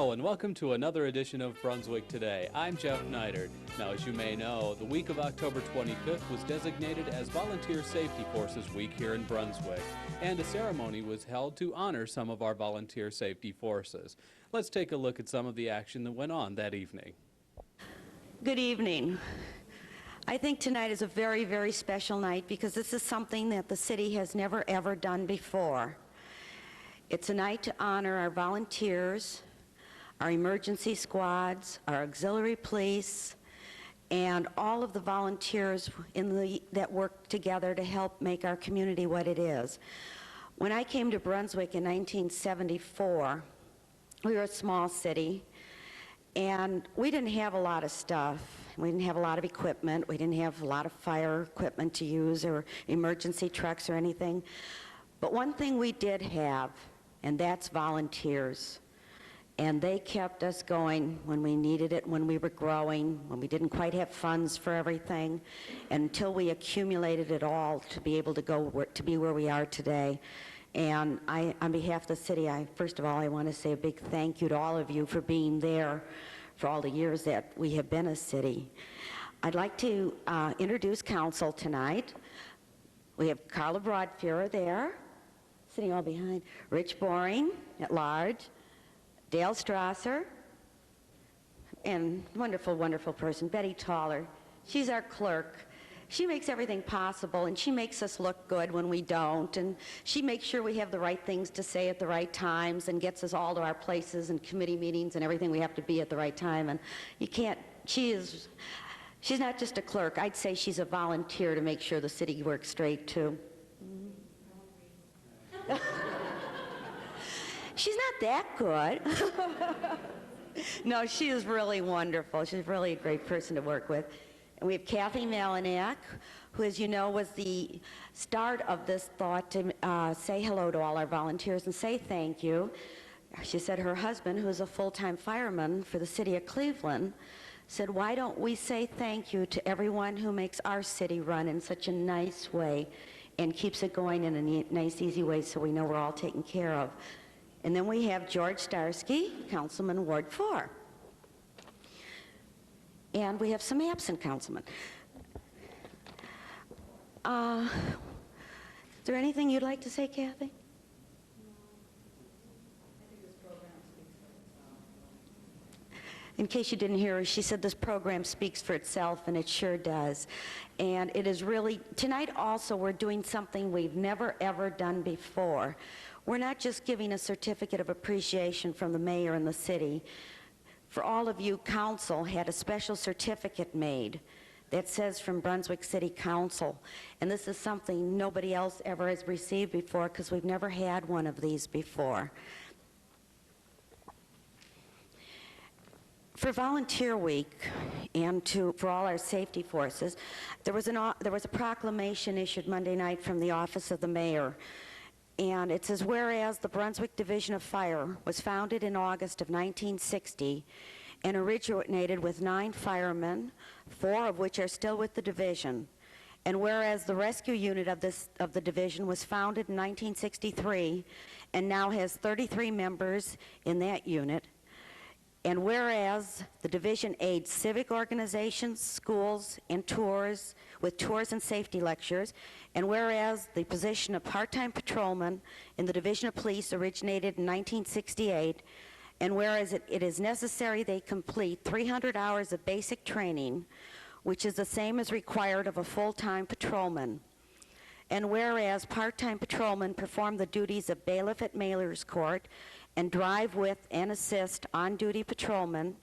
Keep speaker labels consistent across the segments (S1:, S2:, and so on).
S1: Hello and welcome to another edition of Brunswick Today. I'm Jeff Neidert. Now, as you may know, the week of October 25th was designated as Volunteer Safety Forces Week here in Brunswick, and a ceremony was held to honor some of our volunteer safety forces. Let's take a look at some of the action that went on that evening.
S2: Good evening. I think tonight is a very, very special night because this is something that the city has never ever done before. It's a night to honor our volunteers, our emergency squads, our auxiliary police, and all of the volunteers that work together to help make our community what it is. When I came to Brunswick in 1974, we were a small city, and we didn't have a lot of stuff. We didn't have a lot of equipment. We didn't have a lot of fire equipment to use or emergency trucks or anything. But one thing we did have, and that's volunteers. And they kept us going when we needed it, when we were growing, when we didn't quite have funds for everything, until we accumulated it all to be able to be where we are today. And on behalf of the city, first of all, I want to say a big thank you to all of you for being there for all the years that we have been a city. I'd like to introduce council tonight. We have Carla Broadfuhrer there, sitting all behind, Rich Boring at large, Dale Strasser, and wonderful, wonderful person, Betty Toller. She's our clerk. She makes everything possible, and she makes us look good when we don't, and she makes sure we have the right things to say at the right times and gets us all to our places and committee meetings and everything we have to be at the right time. And you can't, she's not just a clerk. I'd say she's a volunteer to make sure the city works straight, too. She's not that good. No, she is really wonderful. She's really a great person to work with. And we have Kathy Malinak, who, as you know, was the start of this thought to say hello to all our volunteers and say thank you. She said her husband, who is a full-time fireman for the city of Cleveland, said, why don't we say thank you to everyone who makes our city run in such a nice way and keeps it going in a nice, easy way so we know we're all taken care of. And then we have George Starsky, Councilman Ward 4. And we have some absent councilmen. Is there anything you'd like to say, Kathy? In case you didn't hear her, she said this program speaks for itself, and it sure does. And it is really, tonight also we're doing something we've never ever done before. We're not just giving a certificate of appreciation from the mayor and the city. For all of you, council had a special certificate made that says from Brunswick City Council. And this is something nobody else ever has received before because we've never had one of these before. For Volunteer Week and for all our safety forces, there was a proclamation issued Monday night from the office of the mayor. And it says, whereas the Brunswick Division of Fire was founded in August of 1960 and originated with 9 firemen, 4 of which are still with the division. And whereas the rescue unit of the division was founded in 1963 and now has 33 members in that unit. And whereas the division aids civic organizations, schools, and tours with tours and safety lectures, and whereas the position of part-time patrolman in the Division of Police originated in 1968, and whereas it is necessary they complete 300 hours of basic training, which is the same as required of a full-time patrolman, and whereas part-time patrolmen perform the duties of bailiff at Mayor's Court and drive with and assist on-duty patrolmen,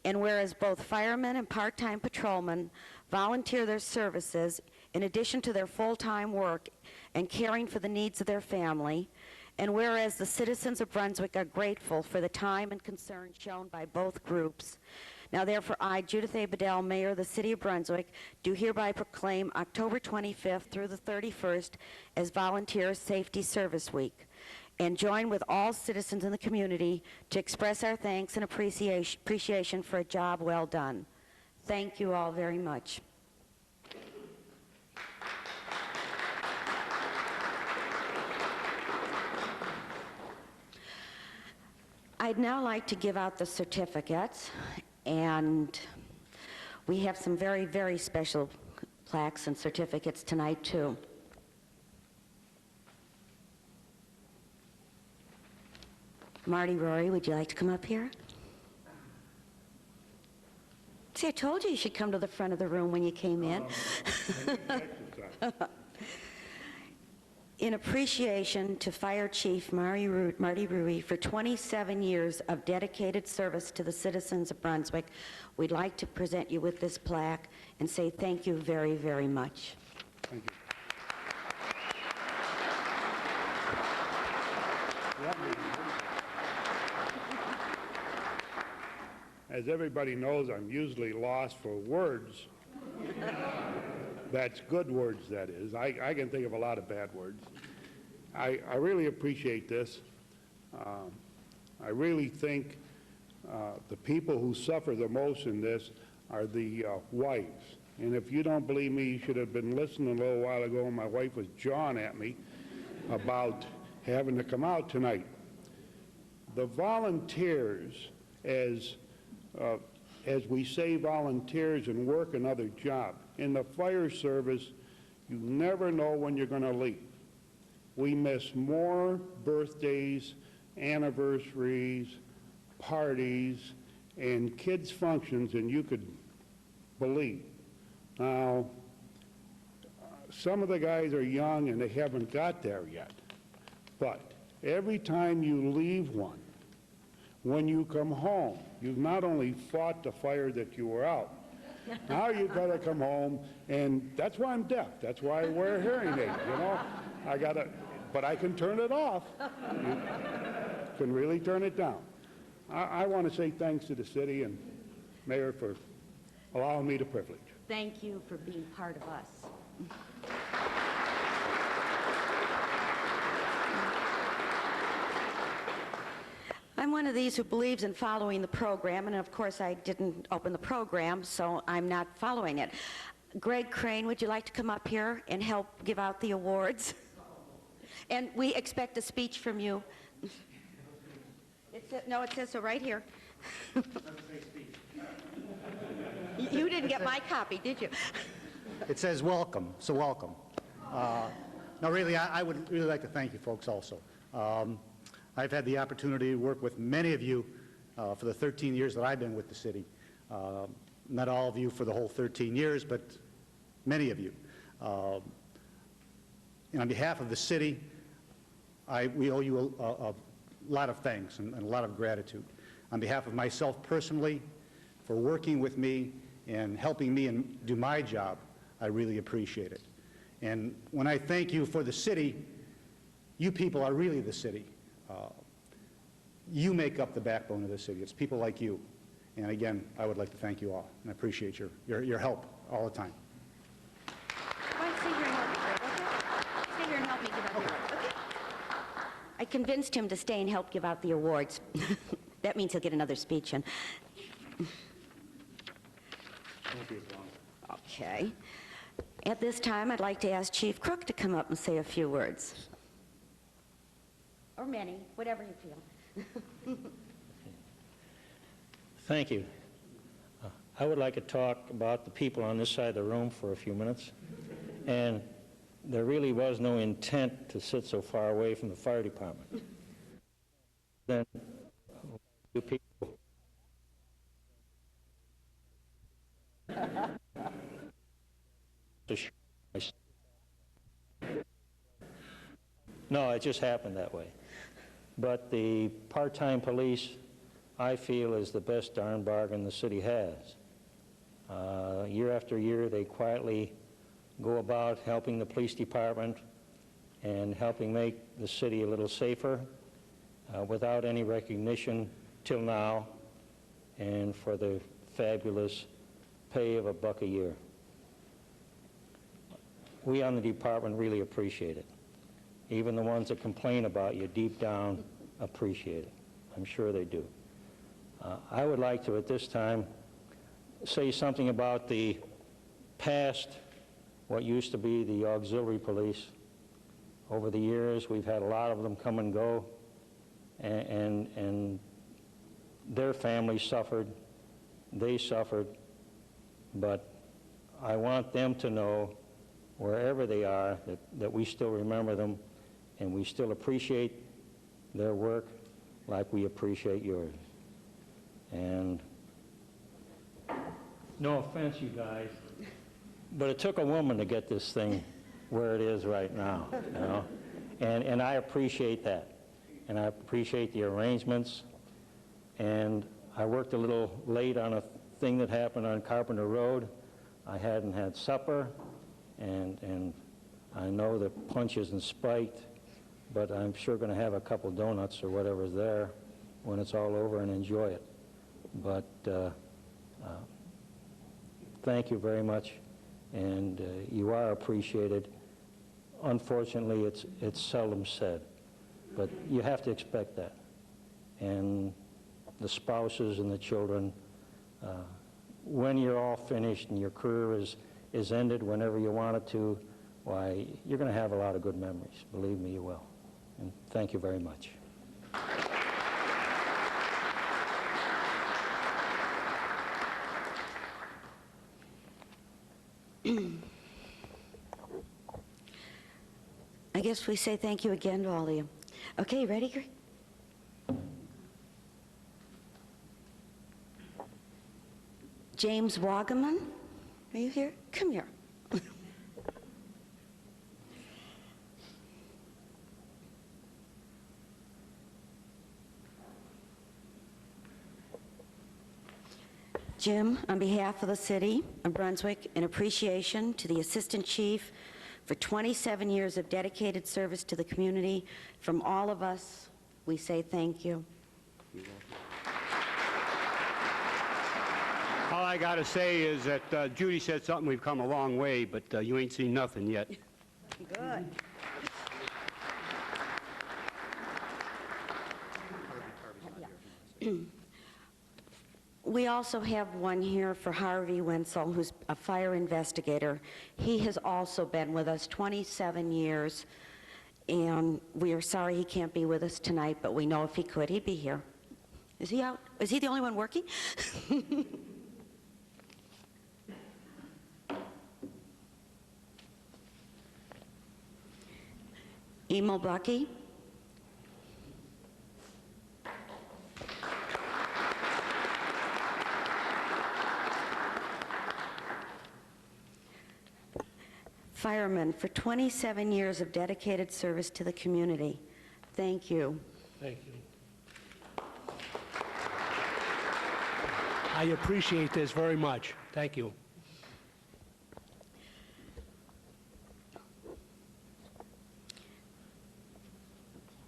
S2: and whereas both firemen and part-time patrolmen volunteer their services in addition to their full-time work and caring for the needs of their family, and whereas the citizens of Brunswick are grateful for the time and concern shown by both groups. Now therefore I, Judith A. Bedell, Mayor of the City of Brunswick, do hereby proclaim October 25th through the 31st as Volunteer Safety Service Week, and join with all citizens in the community to express our thanks and appreciation for a job well done. Thank you all very much. I'd now like to give out the certificates, and we have some very, very special plaques and certificates tonight, too. Marty, Rory, would you like to come up here? See, I told you should come to the front of the room when you came in. In appreciation to Fire Chief Marty Ruhe for 27 years of dedicated service to the citizens of Brunswick, we'd like to present you with this plaque and say thank you very, very much.
S3: Thank you. As everybody knows, I'm usually lost for words. That's good words, that is. I can think of a lot of bad words. I really appreciate this. I really think the people who suffer the most in this are the wives. And if you don't believe me, you should have been listening a little while ago when my wife was jawing at me about having to come out tonight. The volunteers, as we say, volunteers and work another job. In the fire service, you never know when you're going to leave. We miss more birthdays, anniversaries, parties, and kids' functions than you could believe. Now, some of the guys are young and they haven't got there yet. But every time you leave one, when you come home, you've not only fought the fire that you were out, now you've got to come home, and that's why I'm deaf. That's why I wear a hearing aid, you know. But I can turn it off. You can really turn it down. I want to say thanks to the city and Mayor for allowing me the privilege.
S2: Thank you for being part of us. I'm one of these who believes in following the program, and of course I didn't open the program, so I'm not following it. Greg Crane, would you like to come up here and help give out the awards? And we expect a speech from you. No, it says so right here. You didn't get my copy, did you?
S4: It says welcome, so welcome. No, really, I would really like to thank you folks also. I've had the opportunity to work with many of you for the 13 years that I've been with the city. Not all of you for the whole 13 years, but many of you. And on behalf of the city, we owe you a lot of thanks and a lot of gratitude. On behalf of myself personally, for working with me and helping me and do my job, I really appreciate it. And when I thank you for the city, you people are really the city. You make up the backbone of the city. It's people like you. And again, I would like to thank you all, and I appreciate your help all the time.
S2: Why don't you stay here and help me, Greg, okay? Stay here and help me give out the awards, okay? I convinced him to stay and help give out the awards. That means he'll get another speech in. Okay. At this time, I'd like to ask Chief Crook to come up and say a few words. Or many, whatever you feel.
S5: Thank you. I would like to talk about the people on this side of the room for a few minutes. And there really was no intent to sit so far away from the fire department. Then you people. No, it just happened that way. But the part-time police, I feel, is the best darn bargain the city has. Year after year, they quietly go about helping the police department and helping make the city a little safer without any recognition till now, and for the fabulous pay of $1 a year. We on the department really appreciate it. Even the ones that complain about you deep down appreciate it. I'm sure they do. I would like to, at this time, say something about the past, what used to be the auxiliary police. Over the years, we've had a lot of them come and go, and their families suffered, they suffered, but I want them to know, wherever they are, that we still remember them and we still appreciate their work like we appreciate yours. And no offense, you guys, but it took a woman to get this thing where it is right now, you know? And I appreciate that. And I appreciate the arrangements. And I worked a little late on a thing that happened on Carpenter Road. I hadn't had supper, and I know that punch isn't spiked, but I'm sure going to have a couple donuts or whatever's there when it's all over and enjoy it. But thank you very much, and you are appreciated. Unfortunately, it's seldom said, but you have to expect that. And the spouses and the children, when you're all finished and your career is ended whenever you want it to, why, you're going to have a lot of good memories. Believe me, you will. And thank you very much.
S2: I guess we say thank you again to all of you. Okay, ready, Greg? James Wagaman, are you here? Come here. Jim, on behalf of the city of Brunswick, in appreciation to the Assistant Chief for 27 years of dedicated service to the community, from all of us, we say thank you.
S6: All I got to say is that Judy said something, we've come a long way, but you ain't seen nothing yet.
S2: Good. We also have one here for Harvey Wenzel, who's a fire investigator. He has also been with us 27 years, and we are sorry he can't be with us tonight, but we know if he could, he'd be here. Is he out? Is he the only one working? Emil Bucky. Fireman for 27 years of dedicated service to the community. Thank you.
S7: Thank you. I appreciate this very much. Thank you.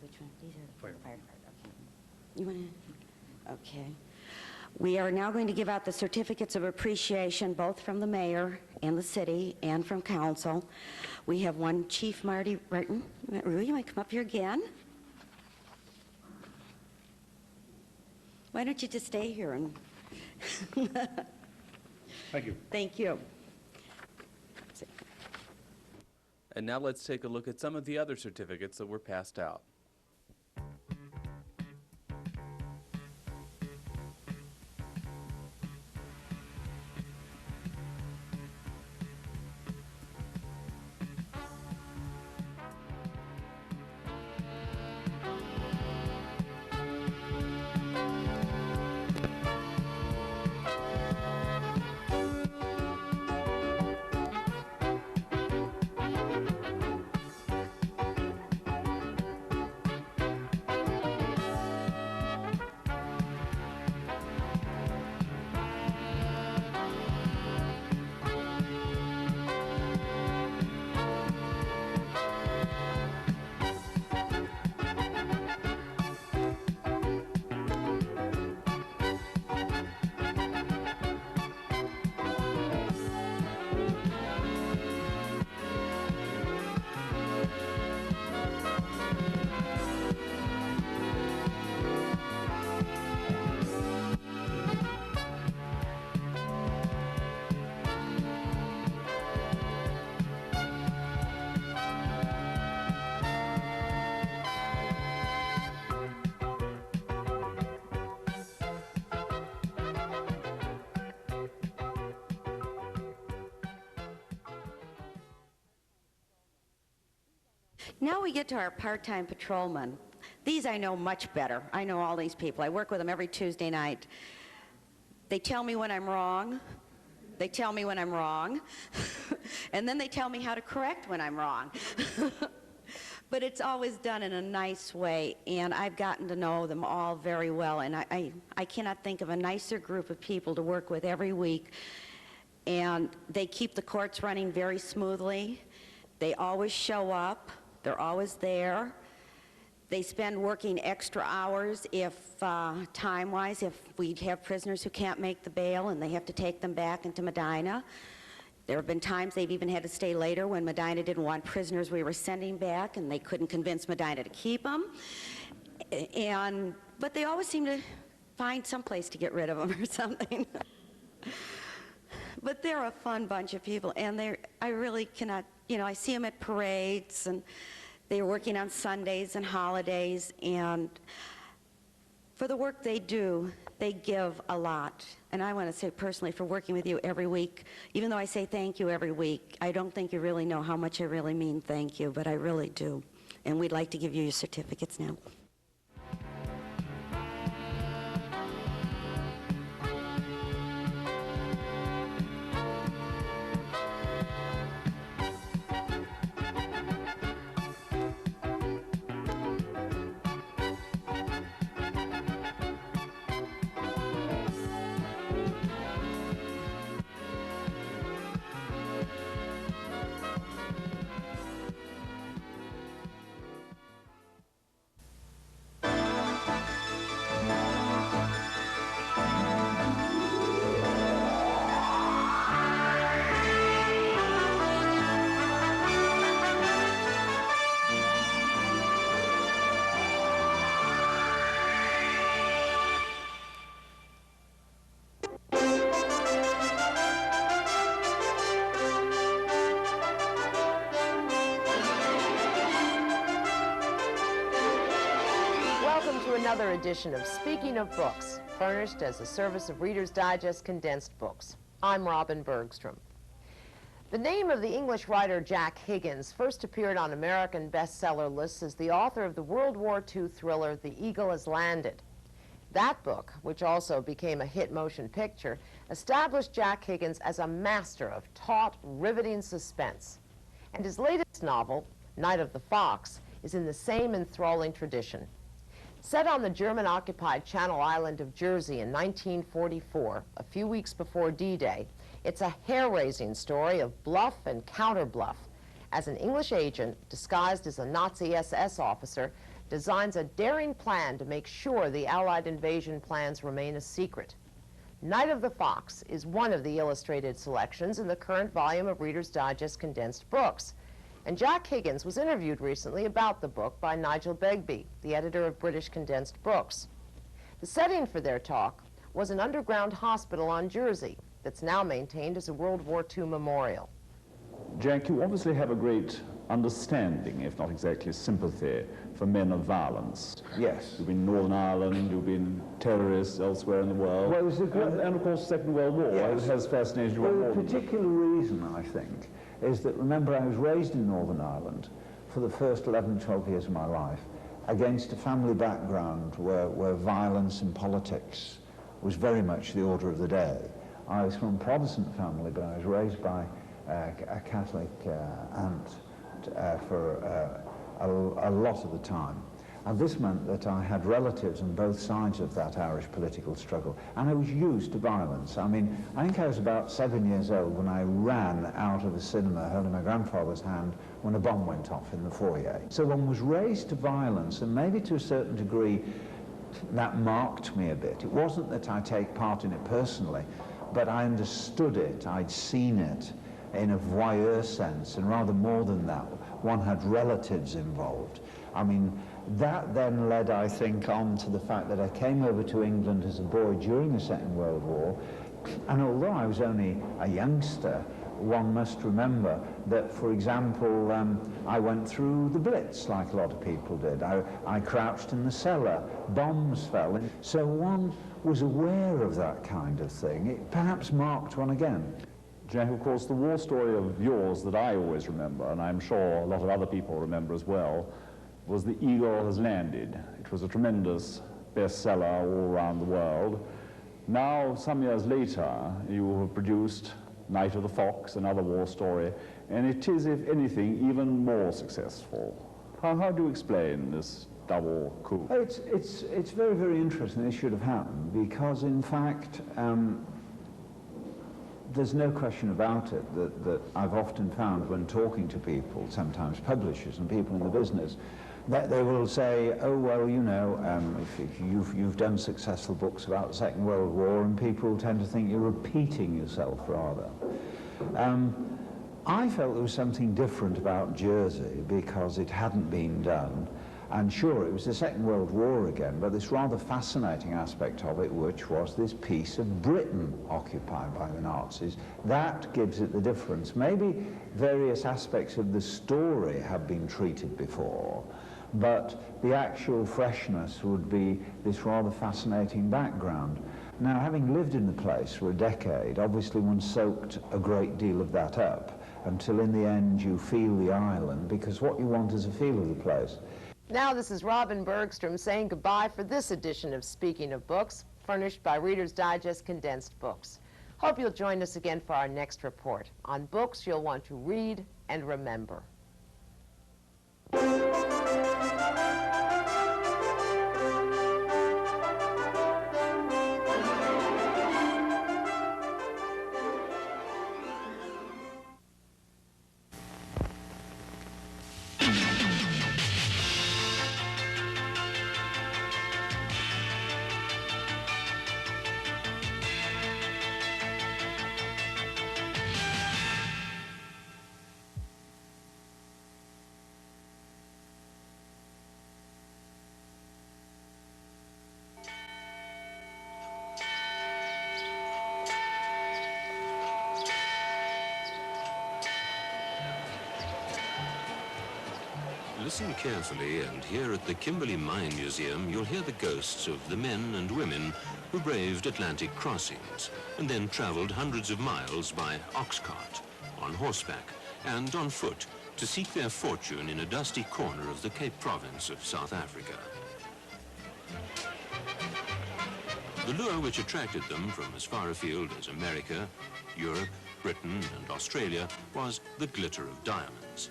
S2: Which one? These are the fire department. Okay. You want to? Okay. We are now going to give out the certificates of appreciation, both from the mayor and the city and from council. We have one, Chief Marty Burton. Rue, you might come up here again. Why don't you just stay here and...
S3: Thank you.
S2: Thank you.
S1: And now let's take a look at some of the other certificates that were passed out.
S2: Now we get to our part-time patrolmen. These I know much better. I know all these people. I work with them every Tuesday night. They tell me when I'm wrong. They tell me when I'm wrong. And then they tell me how to correct when I'm wrong. But it's always done in a nice way, and I've gotten to know them all very well, and I cannot think of a nicer group of people to work with every week. And they keep the courts running very smoothly. They always show up. They're always there. They spend working extra hours if, time-wise, if we have prisoners who can't make the bail and they have to take them back into Medina. There have been times they've even had to stay later when Medina didn't want prisoners we were sending back and they couldn't convince Medina to keep them. But they always seem to find some place to get rid of them or something. But they're a fun bunch of people, and I really cannot, I see them at parades, and they're working on Sundays and holidays, and for the work they do, they give a lot. And I want to say personally, for working with you every week, even though I say thank you every week, I don't think you really know how much I really mean thank you, but I really do. And we'd like to give you your certificates now.
S8: Another edition of Speaking of Books, furnished as a service of Reader's Digest condensed books. I'm Robin Bergstrom. The name of the English writer Jack Higgins first appeared on American bestseller lists as the author of the World War II thriller The Eagle Has Landed. That book, which also became a hit motion picture, established Jack Higgins as a master of taut, riveting suspense. And his latest novel, Night of the Fox, is in the same enthralling tradition. Set on the German-occupied Channel Island of Jersey in 1944, a few weeks before D-Day, it's a hair-raising story of bluff and counter-bluff, as an English agent, disguised as a Nazi SS officer, designs a daring plan to make sure the Allied invasion plans remain a secret. Night of the Fox is one of the illustrated selections in the current volume of Reader's Digest condensed books. And Jack Higgins was interviewed recently about the book by Nigel Begbie, the editor of British Condensed Books. The setting for their talk was an underground hospital on Jersey that's now maintained as a World War II memorial.
S9: Jack, you obviously have a great understanding, if not exactly sympathy, for men of violence.
S10: Yes.
S9: You've been in Northern Ireland, you've been terrorists elsewhere in the world,
S10: well,
S9: and of course the Second World War.
S10: Yes.
S9: It has fascinated you.
S10: Well, the particular reason, I think, is that, remember, I was raised in Northern Ireland for the first 11, 12 years of my life against a family background where violence in politics was very much the order of the day. I was from a Protestant family, but I was raised by a Catholic aunt for a lot of the time. And this meant that I had relatives on both sides of that Irish political struggle, and I was used to violence. I mean, I think I was about 7 years old when I ran out of a cinema holding my grandfather's hand when a bomb went off in the foyer. So one was raised to violence, and maybe to a certain degree that marked me a bit. It wasn't that I take part in it personally, but I understood it, I'd seen it in a voyeur sense, and rather more than that, one had relatives involved. I mean, that then led, I think, on to the fact that I came over to England as a boy during the Second World War, and although I was only a youngster, one must remember that, for example, I went through the Blitz like a lot of people did. I crouched in the cellar, bombs fell, and so one was aware of that kind of thing. It perhaps marked one again.
S9: Jack, of course, the war story of yours that I always remember, and I'm sure a lot of other people remember as well, was The Eagle Has Landed. It was a tremendous bestseller all around the world. Now, some years later, you have produced Night of the Fox, another war story, and it is, if anything, even more successful. How do you explain this double coup?
S10: It's very, very interesting. This should have happened because, in fact, there's no question about it that I've often found when talking to people, sometimes publishers and people in the business, that they will say, oh, well, you know, if you've done successful books about the Second World War, and people tend to think you're repeating yourself, rather. I felt there was something different about Jersey because it hadn't been done. And sure, it was the Second World War again, but this rather fascinating aspect of it, which was this piece of Britain occupied by the Nazis. That gives it the difference. Maybe various aspects of the story have been treated before, but the actual freshness would be this rather fascinating background. Now, having lived in the place for a decade, obviously one soaked a great deal of that up until in the end you feel the island, because what you want is a feel of the place.
S8: Now this is Robin Bergstrom saying goodbye for this edition of Speaking of Books, furnished by Reader's Digest Condensed Books. Hope you'll join us again for our next report on books you'll want to read and remember.
S11: Listen carefully, and here at the Kimberley Mine Museum, you'll hear the ghosts of the men and women who braved Atlantic crossings and then traveled hundreds of miles by ox cart, on horseback, and on foot to seek their fortune in a dusty corner of the Cape Province of South Africa. The lure which attracted them from as far afield as America, Europe, Britain, and Australia was the glitter of diamonds.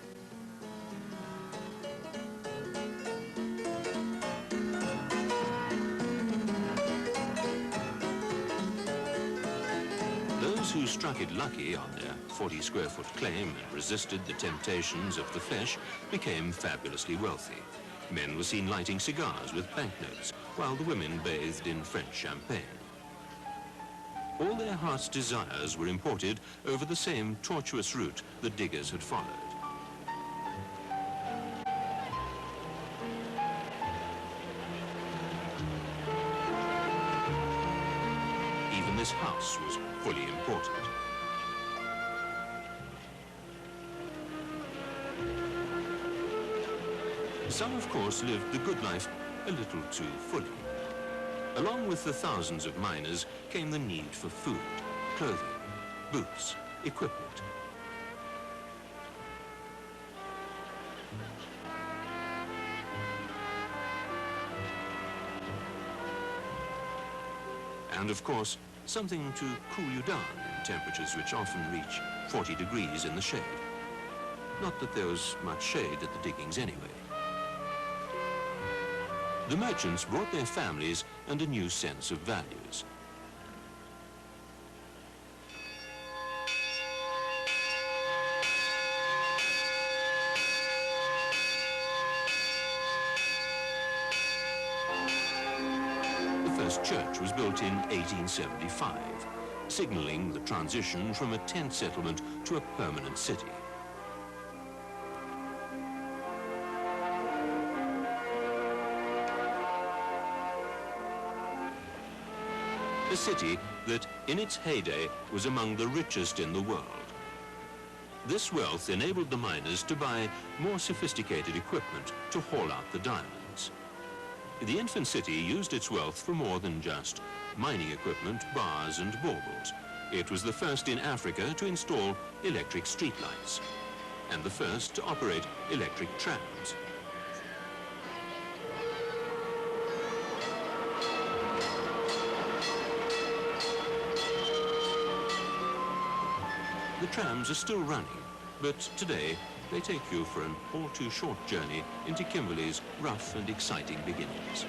S11: Those who struck it lucky on their 40-square-foot claim and resisted the temptations of the flesh became fabulously wealthy. Men were seen lighting cigars with banknotes, while the women bathed in French champagne. All their heart's desires were imported over the same tortuous route the diggers had followed. Even this house was fully imported. Some, of course, lived the good life a little too fully. Along with the thousands of miners came the need for food, clothing, boots, equipment. And, of course, something to cool you down in temperatures which often reach 40 degrees in the shade. Not that there was much shade at the diggings anyway. The merchants brought their families and a new sense of values. The first church was built in 1875, signaling the transition from a tent settlement to a permanent city. A city that, in its heyday, was among the richest in the world. This wealth enabled the miners to buy more sophisticated equipment to haul out the diamonds. The infant city used its wealth for more than just mining equipment, bars and baubles. It was the first in Africa to install electric streetlights and the first to operate electric trams. The trams are still running, but today they take you for an all too short journey into Kimberley's rough and exciting beginnings.